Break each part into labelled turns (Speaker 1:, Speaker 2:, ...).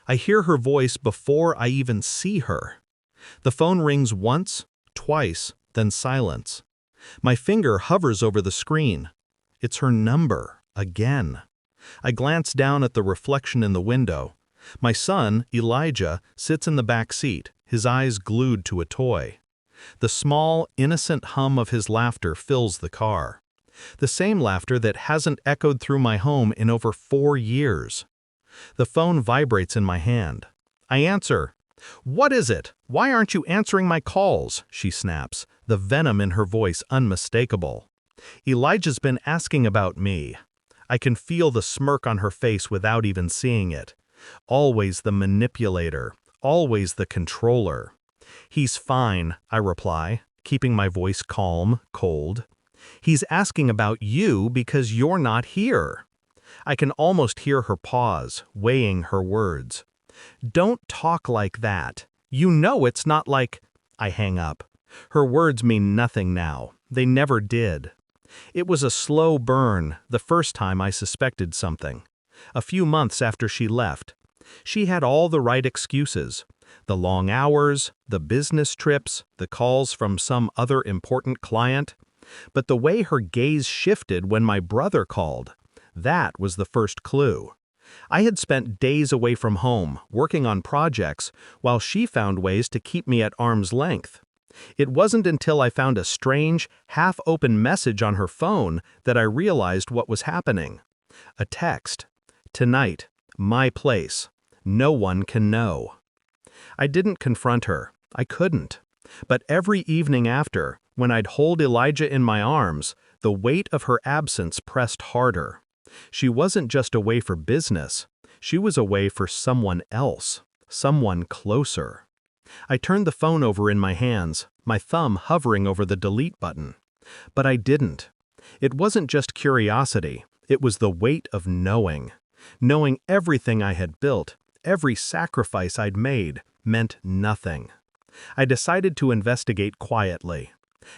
Speaker 1: I hear her voice before I even see her. The phone rings once, twice, then silence. My finger hovers over the screen. It's her number, again. I glance down at the reflection in the window. My son, Elijah, sits in the back seat, his eyes glued to a toy. The small, innocent hum of his laughter fills the car. The same laughter that hasn't echoed through my home in over 4 years. The phone vibrates in my hand. I answer. "What is it? Why aren't you answering my calls?" she snaps, the venom in her voice unmistakable. Elijah's been asking about me. I can feel the smirk on her face without even seeing it. Always the manipulator, always the controller. "He's fine," I reply, keeping my voice calm, cold. "He's asking about you because you're not here." I can almost hear her pause, weighing her words. "Don't talk like that. You know it's not like—" I hang up. Her words mean nothing now. They never did. It was a slow burn, the first time I suspected something. A few months after she left. She had all the right excuses. The long hours, the business trips, the calls from some other important client. But the way her gaze shifted when my brother called, that was the first clue. I had spent days away from home, working on projects, while she found ways to keep me at arm's length. It wasn't until I found a strange, half-open message on her phone that I realized what was happening. A text. "Tonight, my place. No one can know." I didn't confront her. I couldn't. But every evening after, when I'd hold Elijah in my arms, the weight of her absence pressed harder. She wasn't just away for business. She was away for someone else, someone closer. I turned the phone over in my hands, my thumb hovering over the delete button. But I didn't. It wasn't just curiosity. It was the weight of knowing. Knowing everything I had built, every sacrifice I'd made, meant nothing. I decided to investigate quietly.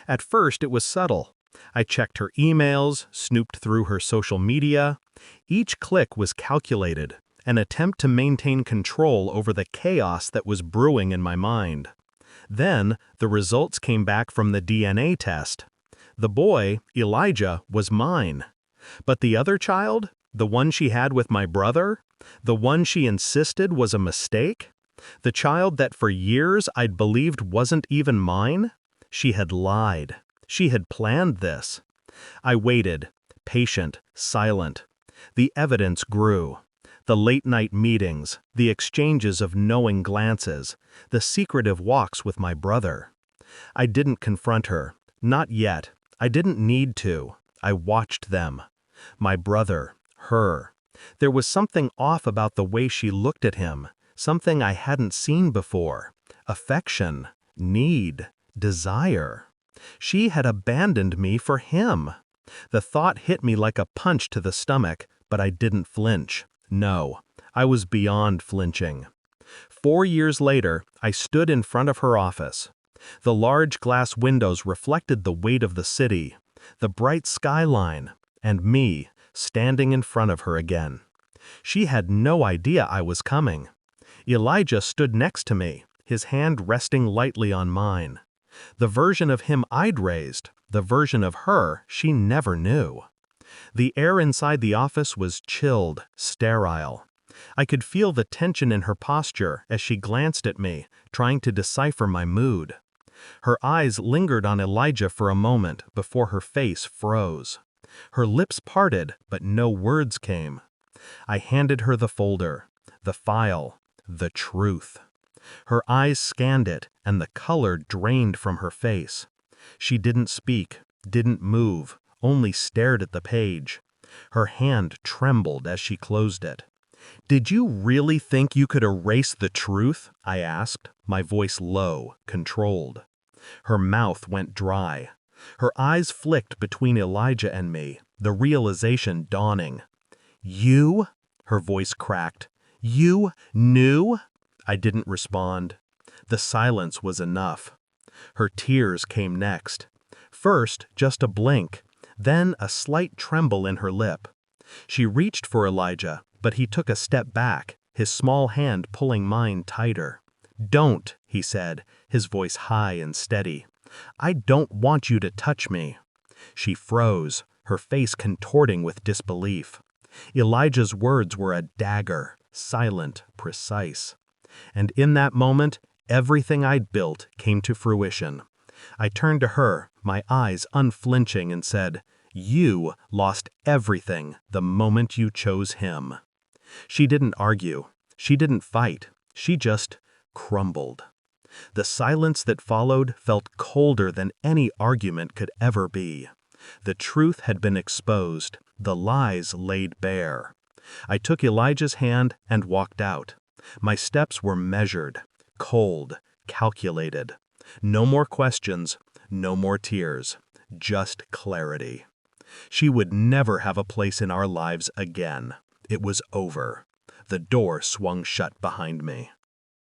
Speaker 1: At first, it was subtle. I checked her emails, snooped through her social media. Each click was calculated, an attempt to maintain control over the chaos that was brewing in my mind. Then, the results came back from the DNA test. The boy, Elijah, was mine. But the other child, the one she had with my brother, the one she insisted was a mistake, the child that for years I'd believed wasn't even mine, she had lied. She had planned this. I waited, patient, silent. The evidence grew. The late-night meetings, the exchanges of knowing glances, the secretive walks with my brother. I didn't confront her. Not yet. I didn't need to. I watched them. My brother, her. There was something off about the way she looked at him, something I hadn't seen before. Affection, need, desire. She had abandoned me for him. The thought hit me like a punch to the stomach, but I didn't flinch. No, I was beyond flinching. 4 years later, I stood in front of her office. The large glass windows reflected the weight of the city, the bright skyline, and me, standing in front of her again. She had no idea I was coming. Elijah stood next to me, his hand resting lightly on mine. The version of him I'd raised, the version of her she never knew. The air inside the office was chilled, sterile. I could feel the tension in her posture as she glanced at me, trying to decipher my mood. Her eyes lingered on Elijah for a moment before her face froze. Her lips parted, but no words came. I handed her the folder, the file, the truth. Her eyes scanned it, and the color drained from her face. She didn't speak, didn't move, only stared at the page. Her hand trembled as she closed it. "Did you really think you could erase the truth?" I asked, my voice low, controlled. Her mouth went dry. Her eyes flicked between Elijah and me, the realization dawning. "You?" Her voice cracked. "You knew?" I didn't respond. The silence was enough. Her tears came next. First, just a blink, then a slight tremble in her lip. She reached for Elijah, but he took a step back,
Speaker 2: his small hand pulling mine tighter. "Don't," he said, his voice high and steady. "I don't want you to touch me." She froze, her face contorting with disbelief. Elijah's words were a dagger, silent, precise. And in that moment, everything I'd built came to fruition. I turned to her, my eyes unflinching, and said, "You lost everything the moment you chose him." She didn't argue. She didn't fight. She just crumbled. The silence that followed felt colder than any argument could ever be. The truth had been exposed, the lies laid bare. I took Elijah's hand and walked out. My steps were measured, cold, calculated. No more questions, no more tears, just clarity. She would never have a place in our lives again. It was over. The door swung shut behind me.